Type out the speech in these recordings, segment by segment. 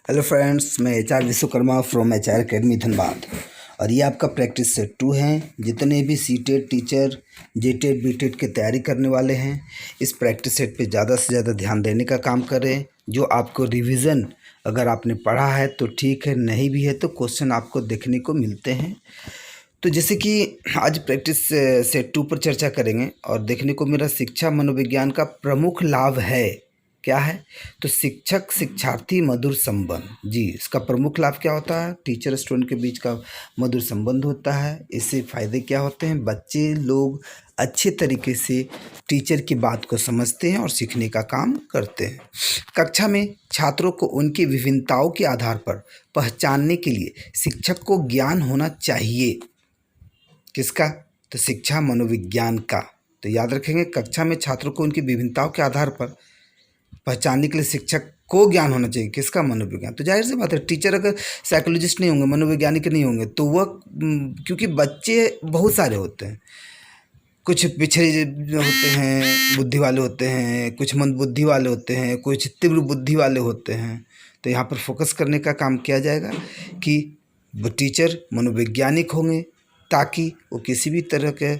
Hello friends, मैं H R Vishwakarma from H R academy Dhanbad. और ये आपका प्रैक्टिस सेट 2 है। जितने भी सी टेट टीचर जे टेट बी टेट की तैयारी करने वाले हैं, इस प्रैक्टिस सेट पे ज़्यादा से ज़्यादा ध्यान देने का काम करें। जो आपको रिवीजन अगर आपने पढ़ा है तो ठीक है, नहीं भी है तो क्वेश्चन आपको देखने को मिलते हैं। तो जैसे कि आज प्रैक्टिस सेट 2 पर चर्चा करेंगे और देखने को मेरा शिक्षा मनोविज्ञान का प्रमुख लाभ है क्या है। तो शिक्षक शिक्षार्थी मधुर संबंध, जी इसका प्रमुख लाभ क्या होता है? टीचर स्टूडेंट के बीच का मधुर संबंध होता है। इससे फ़ायदे क्या होते हैं? बच्चे लोग अच्छे तरीके से टीचर की बात को समझते हैं और सीखने का काम करते हैं। कक्षा में छात्रों को उनकी विभिन्नताओं के आधार पर पहचानने के लिए शिक्षक को ज्ञान होना चाहिए। किसका? तो शिक्षा मनोविज्ञान का। तो याद रखेंगे, कक्षा में छात्रों को उनकी विभिन्नताओं के आधार पर पहचानने के लिए शिक्षक को ज्ञान होना चाहिए। किसका? मनोविज्ञान। तो जाहिर सी बात है, टीचर अगर साइकोलॉजिस्ट नहीं होंगे, मनोवैज्ञानिक नहीं होंगे तो वह क्योंकि बच्चे बहुत सारे होते हैं, कुछ पिछड़े होते हैं, बुद्धि वाले होते हैं, कुछ मंद बुद्धि वाले होते हैं, कुछ तीव्र बुद्धि वाले होते हैं। तो यहाँ पर फोकस करने का काम किया जाएगा कि टीचर मनोवैज्ञानिक होंगे ताकि वो किसी भी तरह के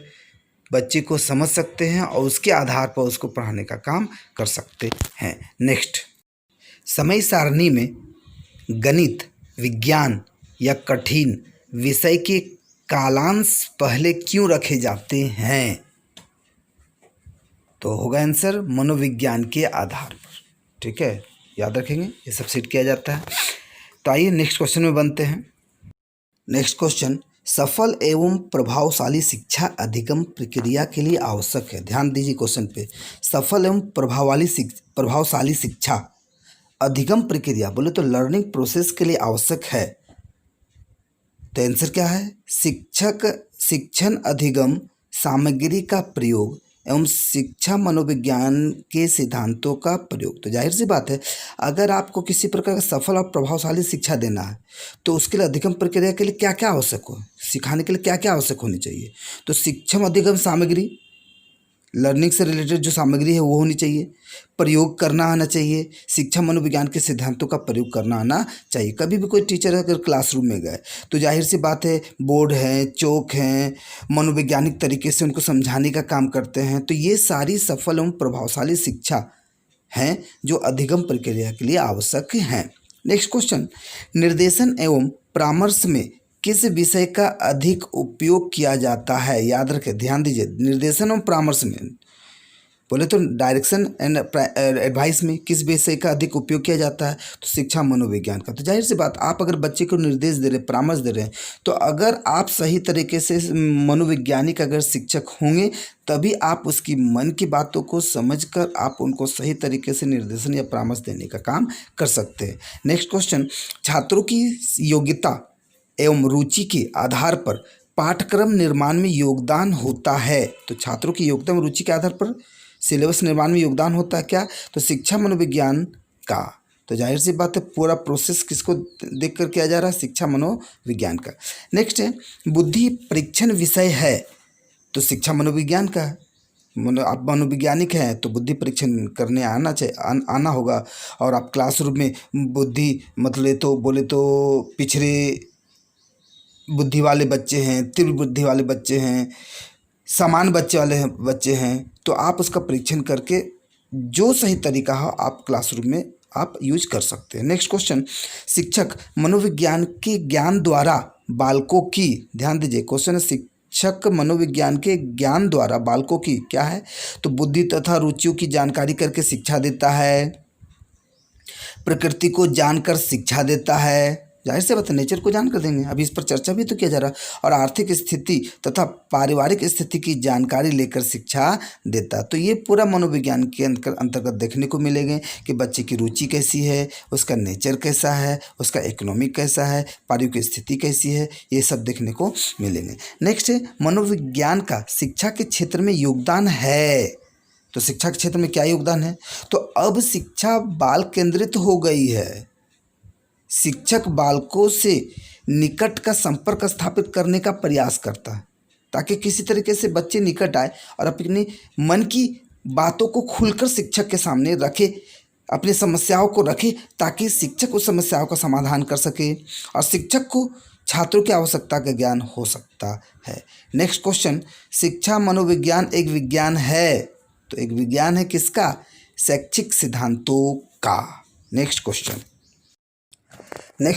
बच्चे को समझ सकते हैं और उसके आधार पर उसको पढ़ाने का काम कर सकते हैं। नेक्स्ट, समय सारणी में गणित, विज्ञान या कठिन विषय के कालांश पहले क्यों रखे जाते हैं? तो होगा आंसर मनोविज्ञान के आधार पर। ठीक है, याद रखेंगे, ये सब सेट किया जाता है। तो आइए नेक्स्ट क्वेश्चन में बनते हैं। नेक्स्ट क्वेश्चन, सफल एवं प्रभावशाली शिक्षा अधिगम प्रक्रिया के लिए आवश्यक है। ध्यान दीजिए क्वेश्चन पे। सफल एवं प्रभावशाली शिक्षा अधिगम प्रक्रिया बोले तो लर्निंग प्रोसेस के लिए आवश्यक है। तो आंसर क्या है? शिक्षण अधिगम सामग्री का प्रयोग एवं शिक्षा मनोविज्ञान के सिद्धांतों का प्रयोग। तो जाहिर सी बात है, अगर आपको किसी प्रकार का सफल और प्रभावशाली शिक्षा देना है तो उसके लिए अधिगम प्रक्रिया के लिए क्या क्या आवश्यक हो, सिखाने के लिए क्या क्या आवश्यक होनी चाहिए? तो शिक्षण अधिगम सामग्री, लर्निंग से रिलेटेड जो सामग्री है वो होनी चाहिए, प्रयोग करना आना चाहिए, शिक्षा मनोविज्ञान के सिद्धांतों का प्रयोग करना आना चाहिए। कभी भी कोई टीचर अगर क्लासरूम में गए तो जाहिर सी बात है, बोर्ड है, चौक हैं, मनोवैज्ञानिक तरीके से उनको समझाने का काम करते हैं। तो ये सारी सफल एवं प्रभावशाली शिक्षा हैं जो अधिगम प्रक्रिया के लिए आवश्यक हैं। नेक्स्ट क्वेश्चन, निर्देशन एवं परामर्श में किस विषय का अधिक उपयोग किया जाता है? याद रखें, ध्यान दीजिए, निर्देशन और परामर्श में बोले तो डायरेक्शन एंड एडवाइस में किस विषय का अधिक उपयोग किया जाता है? तो शिक्षा मनोविज्ञान का। तो जाहिर सी बात, आप अगर बच्चे को निर्देश दे रहे, परामर्श दे रहे हैं, तो अगर आप सही तरीके से मनोवैज्ञानिक अगर शिक्षक होंगे तभी आप उसकी मन की बातों को समझकर आप उनको सही तरीके से निर्देशन या परामर्श देने का काम कर सकते हैं। नेक्स्ट क्वेश्चन, छात्रों की योग्यता एवं रुचि के आधार पर पाठ्यक्रम निर्माण में योगदान होता है। तो छात्रों की योग्यता एवं रुचि के आधार पर सिलेबस निर्माण में योगदान होता है क्या? तो शिक्षा मनोविज्ञान का। तो जाहिर सी बात है, पूरा प्रोसेस किसको देख कर किया जा रहा है? शिक्षा मनोविज्ञान का। नेक्स्ट है, बुद्धि परीक्षण विषय है तो शिक्षा मनोविज्ञान का है। आप मनोवैज्ञानिक हैं तो बुद्धि परीक्षण करने आना चाहिए, आना होगा। और आप क्लासरूम में बुद्धि मतलब तो बोले तो पिछड़े बुद्धि वाले बच्चे हैं, तीव्र बुद्धि वाले बच्चे हैं, समान बच्चे हैं, तो आप उसका परीक्षण करके जो सही तरीका हो आप क्लासरूम में आप यूज कर सकते हैं। नेक्स्ट क्वेश्चन, शिक्षक मनोविज्ञान के ज्ञान द्वारा बालकों की, ध्यान दीजिए क्वेश्चन है, शिक्षक मनोविज्ञान के ज्ञान द्वारा बालकों की क्या है? तो बुद्धि तथा रुचियों की जानकारी करके शिक्षा देता है, प्रकृति को जानकर शिक्षा देता है। जाहिर से बात है, नेचर को जानकर देंगे, अभी इस पर चर्चा भी तो किया जा रहा है। और आर्थिक स्थिति तथा पारिवारिक स्थिति की जानकारी लेकर शिक्षा देता। तो ये पूरा मनोविज्ञान के अंतर्गत देखने को मिलेंगे कि बच्चे की रुचि कैसी है, उसका नेचर कैसा है, उसका इकोनॉमिक कैसा है, पारिवारिक स्थिति कैसी है, ये सब देखने को मिलेंगे। नेक्स्ट है, मनोविज्ञान का शिक्षा के क्षेत्र में योगदान है। तो शिक्षा के क्षेत्र में क्या योगदान है? तो अब शिक्षा बाल केंद्रित हो गई है। शिक्षक बालकों से निकट का संपर्क स्थापित करने का प्रयास करता है ताकि किसी तरीके से बच्चे निकट आए और अपनी मन की बातों को खुलकर शिक्षक के सामने रखे अपनी समस्याओं को रखे ताकि शिक्षक उस समस्याओं का समाधान कर सके और शिक्षक को छात्रों की आवश्यकता का ज्ञान हो सकता है। नेक्स्ट क्वेश्चन, शिक्षा मनोविज्ञान एक विज्ञान है, तो एक विज्ञान है किसका? शैक्षिक सिद्धांतों का। नेक्स्ट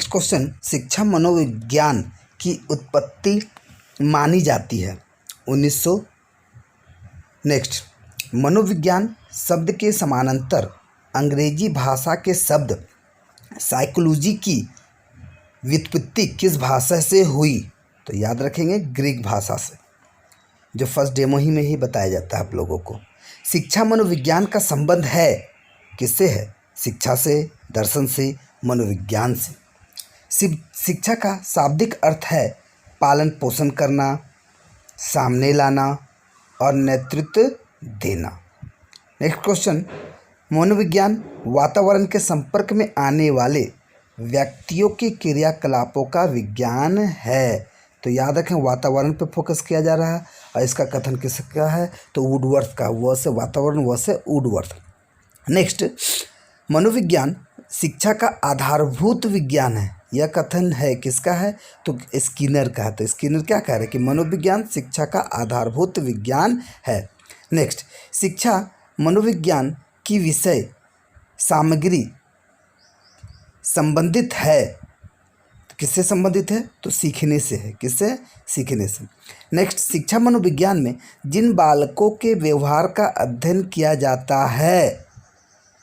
क्वेश्चन, शिक्षा मनोविज्ञान की उत्पत्ति मानी जाती है 1900। नेक्स्ट, मनोविज्ञान शब्द के समानांतर अंग्रेजी भाषा के शब्द साइकोलॉजी की व्युत्पत्ति किस भाषा से हुई? तो याद रखेंगे ग्रीक भाषा से, जो फर्स्ट डेमो ही में ही बताया जाता है आप लोगों को। शिक्षा मनोविज्ञान का संबंध है किससे है? शिक्षा से, दर्शन से, मनोविज्ञान से। शिक्षा का शाब्दिक अर्थ है पालन पोषण करना, सामने लाना और नेतृत्व देना। नेक्स्ट क्वेश्चन, मनोविज्ञान वातावरण के संपर्क में आने वाले व्यक्तियों के क्रियाकलापों का विज्ञान है। तो याद रखें वातावरण पर फोकस किया जा रहा है और इसका कथन किसका है? तो वुडवर्थ का, वह से वातावरण, वह से वुडवर्थ। नेक्स्ट, मनोविज्ञान शिक्षा का आधारभूत विज्ञान है, यह कथन है किसका है? तो स्किनर का है। तो स्किनर क्या कह रहे हैं कि मनोविज्ञान शिक्षा का आधारभूत विज्ञान है। नेक्स्ट, शिक्षा मनोविज्ञान की विषय सामग्री संबंधित है, किससे संबंधित है? तो सीखने से है। किससे? सीखने से। नेक्स्ट, शिक्षा मनोविज्ञान में जिन बालकों के व्यवहार का अध्ययन किया जाता है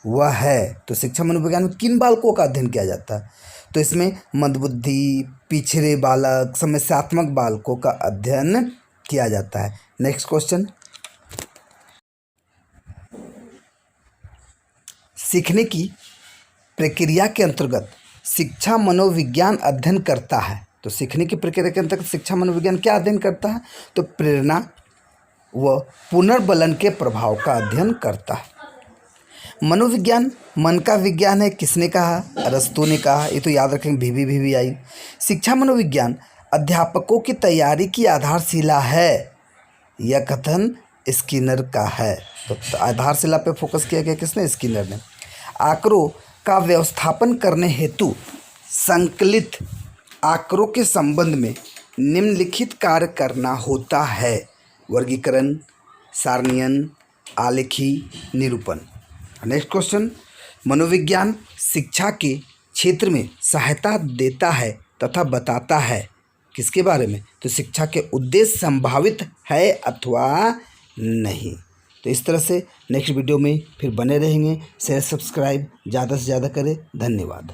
वह है, तो शिक्षा मनोविज्ञान में किन बालकों का अध्ययन किया जाता है? तो इसमें मंदबुद्धि, पिछड़े बालक, समस्यात्मक बालकों का अध्ययन किया जाता है। नेक्स्ट क्वेश्चन, सीखने की प्रक्रिया के अंतर्गत शिक्षा मनोविज्ञान अध्ययन करता है। तो सीखने की प्रक्रिया के अंतर्गत शिक्षा मनोविज्ञान क्या अध्ययन करता है? तो प्रेरणा व पुनर्बलन के प्रभाव का अध्ययन करता है। मनोविज्ञान मन का विज्ञान है, किसने कहा? अरस्तू ने कहा। ये तो याद रखेंगे, भी आई। शिक्षा मनोविज्ञान अध्यापकों की तैयारी की आधारशिला है, यह कथन स्किनर का है। तो आधारशिला पे फोकस किया गया किसने? स्किनर ने। आंकड़ों का व्यवस्थापन करने हेतु संकलित आंकड़ों के संबंध में निम्नलिखित कार्य करना होता है: वर्गीकरण, सारणीयन, आलेखी, निरूपण। नेक्स्ट क्वेश्चन, मनोविज्ञान शिक्षा के क्षेत्र में सहायता देता है तथा बताता है किसके बारे में? तो शिक्षा के उद्देश्य संभावित है अथवा नहीं। तो इस तरह से नेक्स्ट वीडियो में फिर बने रहेंगे। शेयर सब्सक्राइब ज़्यादा से ज़्यादा करें। धन्यवाद।